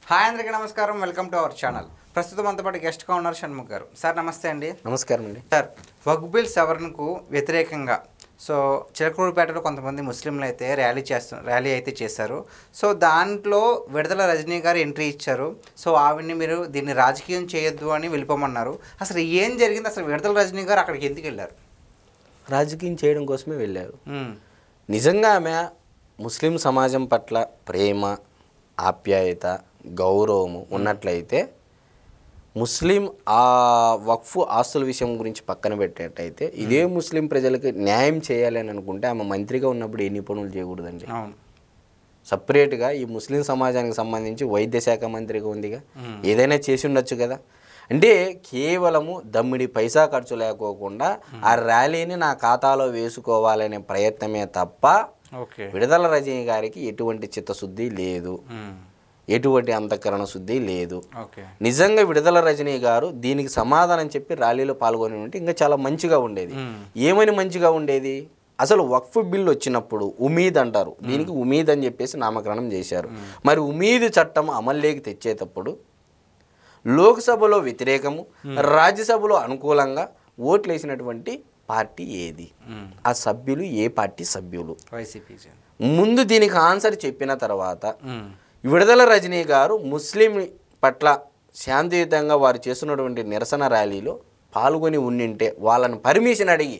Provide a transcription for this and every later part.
Hi అందరికీ నమస్కారం, welcome to our channel. ప్రస్తుతం అంతపాటు గెస్ట్గా ఉన్నారు షణ్ముఖ్ గారు. సార్ నమస్తే అండి. నమస్కారం అండి. సార్, వక్ఫ్ బిల్ సవరణకు వ్యతిరేకంగా చిలకలూరిపేటలో కొంతమంది ముస్లింలు అయితే ర్యాలీ అయితే చేశారు. సో దాంట్లో విడుదల రజనీ గారు ఎంట్రీ ఇచ్చారు. సో ఆవిడ్ని మీరు దీన్ని రాజకీయం చేయొద్దు అని వెళ్ళిపోమన్నారు. అసలు ఏం జరిగింది? అసలు విడుదల రజనీ గారు అక్కడికి ఎందుకు వెళ్ళారు? రాజకీయం చేయడం కోసమే వెళ్ళారు. నిజంగా ఆమె ముస్లిం సమాజం పట్ల ప్రేమ, ఆప్యాయత, గౌరవము ఉన్నట్లయితే ముస్లిం ఆ వక్ఫ్ ఆస్తుల విషయం గురించి పక్కన పెట్టేటైతే ఇదే ముస్లిం ప్రజలకు న్యాయం చేయాలి అని అనుకుంటే ఆమె మంత్రిగా ఉన్నప్పుడు ఎన్ని పనులు చేయకూడదండి. సపరేట్గా ఈ ముస్లిం సమాజానికి సంబంధించి వైద్య శాఖ మంత్రిగా ఉందిగా, ఏదైనా చేసి ఉండొచ్చు కదా. అంటే కేవలము దమ్మిడి పైసా ఖర్చు లేకోకుండా ఆ ర్యాలీని నా ఖాతాలో వేసుకోవాలనే ప్రయత్నమే తప్ప విడుదల రజనీ గారికి ఎటువంటి చిత్తశుద్ధి లేదు, ఎటువంటి అంతఃకరణ శుద్ధి లేదు. నిజంగా విడుదల రజనీ గారు దీనికి సమాధానం చెప్పి ర్యాలీలో పాల్గొని ఉంటే ఇంకా చాలా మంచిగా ఉండేది. ఏమని మంచిగా ఉండేది? అసలు వక్ఫ్ బిల్ వచ్చినప్పుడు ఉమీద్ అంటారు, దీనికి ఉమీద్ అని చెప్పేసి నామకరణం చేశారు. మరి ఉమీద్ చట్టం అమల్లోకి తెచ్చేటప్పుడు లోక్సభలో వ్యతిరేకము, రాజ్యసభలో అనుకూలంగా ఓట్లు వేసినటువంటి పార్టీ ఏది? ఆ సభ్యులు ఏ పార్టీ సభ్యులు? ముందు దీనికి ఆన్సర్ చెప్పిన తర్వాత విడుదల రజనీ గారు ముస్లిం పట్ల శాంతియుతంగా వారు చేస్తున్నటువంటి నిరసన ర్యాలీలో పాల్గొని ఉండింటే వాళ్ళని పర్మిషన్ అడిగి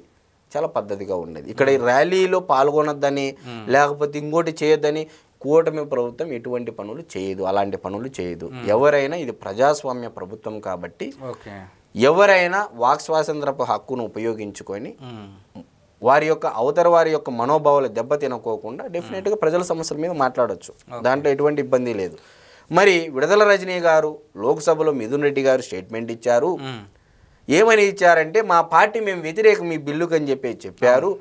చాలా పద్ధతిగా ఉండేది. ఇక్కడ ఈ ర్యాలీలో పాల్గొనొద్దని లేకపోతే ఇంకోటి చేయొద్దని కూటమి ప్రభుత్వం ఎటువంటి పనులు చేయదు, అలాంటి పనులు చేయదు. ఎవరైనా ఇది ప్రజాస్వామ్య ప్రభుత్వం కాబట్టి ఎవరైనా వాక్ స్వాతంత్రపు హక్కును ఉపయోగించుకొని వారి యొక్క వారి యొక్క మనోభావాలు దెబ్బతినకోకుండా డెఫినెట్గా ప్రజల సమస్యల మీద మాట్లాడవచ్చు, దాంట్లో ఎటువంటి ఇబ్బంది లేదు. మరి విడుదల రజనీ గారు లోక్సభలో మిథున్ రెడ్డి గారు స్టేట్మెంట్ ఇచ్చారు. ఏమని ఇచ్చారంటే మా పార్టీ మేము వ్యతిరేకం మీ బిల్లుకు అని చెప్పారు.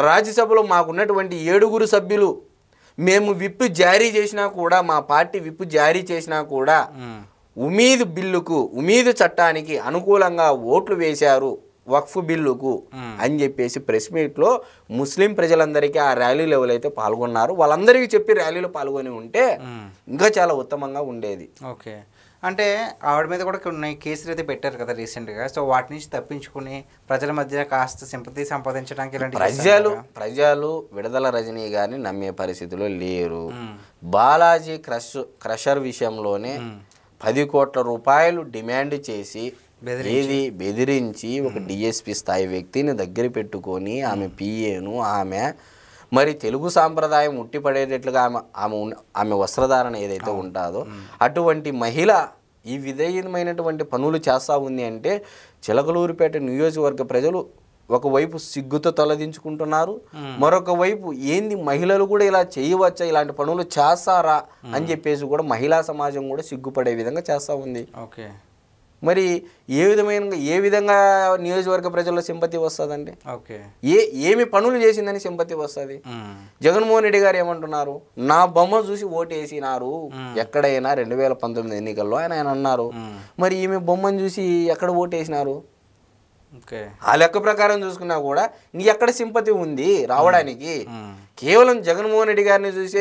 రాజ్యసభలో మాకున్నటువంటి 7 సభ్యులు మేము విప్ జారీ చేసినా కూడా, మా పార్టీ విప్ జారీ చేసినా కూడా ఉమీద్ బిల్లుకు, ఉమీద్ చట్టానికి అనుకూలంగా ఓట్లు వేశారు వక్ఫ్ బిల్లుకు అని చెప్పేసి ప్రెస్ మీట్లో ముస్లిం ప్రజలందరికీ ఆ ర్యాలీలో ఎవరైతే పాల్గొన్నారు వాళ్ళందరికీ చెప్పి ర్యాలీలో పాల్గొని ఉంటే ఇంకా చాలా ఉత్తమంగా ఉండేది. ఓకే, అంటే ఆవిడ మీద కూడా కొన్ని కేసులు అయితే పెట్టారు కదా రీసెంట్గా. సో వాటి నుంచి తప్పించుకుని ప్రజల మధ్య కాస్త సింపతి సంపాదించడానికి ఇలాంటి ప్రజలు విడుదల రజనీ గారిని నమ్మే పరిస్థితిలో లేరు. బాలాజీ క్రషర్ విషయంలోనే 10 కోట్ల రూపాయలు డిమాండ్ చేసి బెదిరించి ఒక డిఎస్పీ స్థాయి వ్యక్తిని దగ్గర పెట్టుకొని ఆమె పిఏను, ఆమె మరి తెలుగు సాంప్రదాయం ఉట్టిపడేటట్లుగా ఆమె వస్త్రధారణ ఏదైతే ఉంటుందో అటువంటి మహిళ ఈ విధేయమైనటువంటి పనులు చేస్తూ ఉంది అంటే చిలకలూరిపేట నియోజకవర్గ ప్రజలు ఒకవైపు సిగ్గుతో తలదించుకుంటున్నారు, మరొక వైపు ఏంది మహిళలు కూడా ఇలా చేయవచ్చా, ఇలాంటి పనులు చేస్తారా అని చెప్పేసి కూడా మహిళా సమాజం కూడా సిగ్గుపడే విధంగా చేస్తూ ఉంది. ఓకే, మరి ఏ విధంగా నియోజకవర్గ ప్రజల్లో సింపతి వస్తుందండి? ఏమి పనులు చేసిందని సింపతి వస్తుంది? జగన్మోహన్ రెడ్డి గారు ఏమంటున్నారు? నా బొమ్మ చూసి ఓటేసినారు ఎక్కడైనా 2019 ఎన్నికల్లో ఆయన అన్నారు. మరి ఈమె బొమ్మను చూసి ఎక్కడ ఓటేసినారు? ఆ లెక్క ప్రకారం చూసుకున్నా కూడా నీ ఎక్కడ సింపతి ఉంది రావడానికి? కేవలం జగన్మోహన్ రెడ్డి గారిని చూసి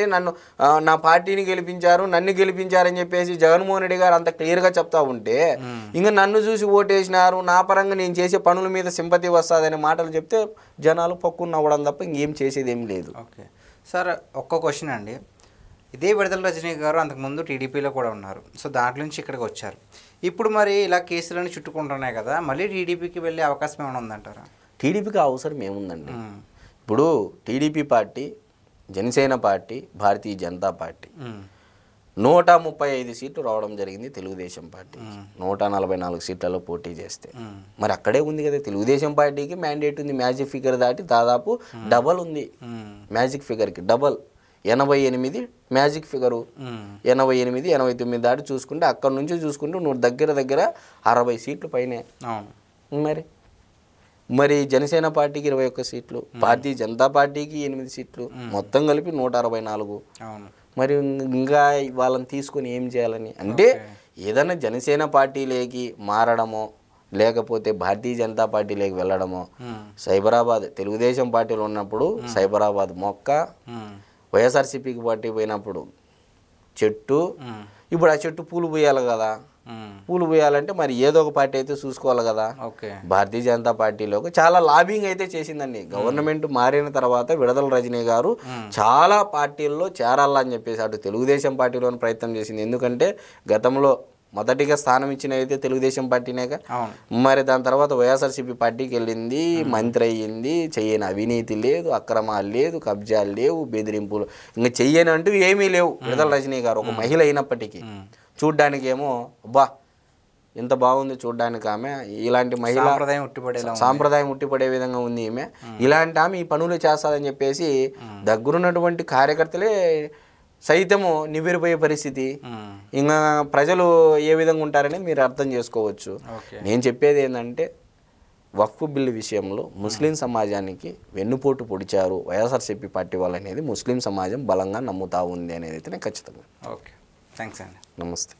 నా పార్టీని గెలిపించారు, నన్ను గెలిపించారని చెప్పేసి జగన్మోహన్ రెడ్డి గారు అంత క్లియర్గా చెప్తా ఉంటే ఇంకా నన్ను చూసి ఓటేసినారు, నా పరంగా నేను చేసే పనుల మీద సింపతి వస్తుందనే మాటలు చెప్తే జనాలు పక్కున నవ్వడం తప్ప ఇంకేం చేసేది ఏం లేదు. ఓకే సార్, ఒక్క క్వశ్చన్ అండి. ఇదే విడుదల రజనీ గారు అంతకుముందు టీడీపీలో కూడా ఉన్నారు. సో దాంట్లో నుంచి ఇక్కడికి వచ్చారు. ఇప్పుడు మరి ఇలా కేసులను చుట్టుకుంటున్నాయి కదా, మళ్ళీ టీడీపీకి వెళ్ళే అవకాశం ఏమైనా ఉందంటారా? టీడీపీకి అవసరం ఏముందండి? ఇప్పుడు TDP party, Janasena party, Bharatiya Janata party 135 సీట్లు రావడం జరిగింది. తెలుగుదేశం పార్టీ 144 సీట్లలో పోటీ చేస్తే మరి అక్కడే ఉంది కదా. తెలుగుదేశం పార్టీకి మ్యాండేట్ ఉంది, మ్యాజిక్ ఫిగర్ దాటి దాదాపు డబల్ ఉంది. మ్యాజిక్ ఫిగర్కి డబల్ 88 మ్యాజిక్ ఫిగరు, 88, 89 దాటి చూసుకుంటే అక్కడ నుంచి చూసుకుంటే నువ్వు దగ్గర 60 సీట్లు పైనే. మరి జనసేన పార్టీకి 21 సీట్లు, భారతీయ జనతా పార్టీకి 8 సీట్లు, మొత్తం కలిపి 164. మరి ఇంకా వాళ్ళని తీసుకొని ఏం చేయాలని అంటే ఏదైనా జనసేన పార్టీలోకి మారడమో లేకపోతే భారతీయ జనతా పార్టీలోకి వెళ్ళడమో. సైబరాబాద్ తెలుగుదేశం పార్టీలో ఉన్నప్పుడు సైబరాబాద్ మొక్క, వైఎస్ఆర్సీపీకి పార్టీ పోయినప్పుడు చెట్టు, ఇప్పుడు ఆ చెట్టు పూలు పూయాలి కదా, పూలు పూయాలంటే మరి ఏదో ఒక పార్టీ అయితే చూసుకోవాలి కదా. ఓకే. భారతీయ జనతా పార్టీలోకి చాలా లాబింగ్ అయితే చేసిందండి. గవర్నమెంట్ మారిన తర్వాత విడుదల రజనీ గారు చాలా పార్టీల్లో చేరాలని చెప్పేసి అటు తెలుగుదేశం పార్టీలోని ప్రయత్నం చేసింది. ఎందుకంటే గతంలో మొదటిగా స్థానం ఇచ్చిన అయితే తెలుగుదేశం పార్టీనేగా. మరి దాని తర్వాత వైఎస్ఆర్సీపీ పార్టీకి వెళ్ళింది, మంత్రి అయ్యింది. చెయ్యని అవినీతి లేదు, అక్రమాలు లేదు, కబ్జాలు లేవు, బెదిరింపులు ఇంకా చెయ్యని అంటూ ఏమీ లేవు. విడుదల రజనీ గారు ఒక మహిళ అయినప్పటికీ చూడ్డానికి ఏమో అబ్బా ఎంత బాగుంది చూడ్డానికి ఆమె, ఇలాంటి మహిళ సాంప్రదాయం ఉట్టిపడే విధంగా ఉంది ఈమె, ఇలాంటి ఆమె ఈ పనులు చేస్తాదని చెప్పేసి దగ్గరున్నటువంటి కార్యకర్తలే సైతము నివ్వెరపోయే పరిస్థితి. ఇంకా ప్రజలు ఏ విధంగా ఉంటారని మీరు అర్థం చేసుకోవచ్చు. నేను చెప్పేది ఏంటంటే వక్ఫ్ బిల్లు విషయంలో ముస్లిం సమాజానికి వెన్నుపోటు పొడిచారు వైఎస్ఆర్సీపీ పార్టీ వాళ్ళు అనేది ముస్లిం సమాజం బలంగా నమ్ముతా ఉంది అనేది అయితే నేను ఖచ్చితంగా. ఓకే, థ్యాంక్స్ అండి. నమస్తే.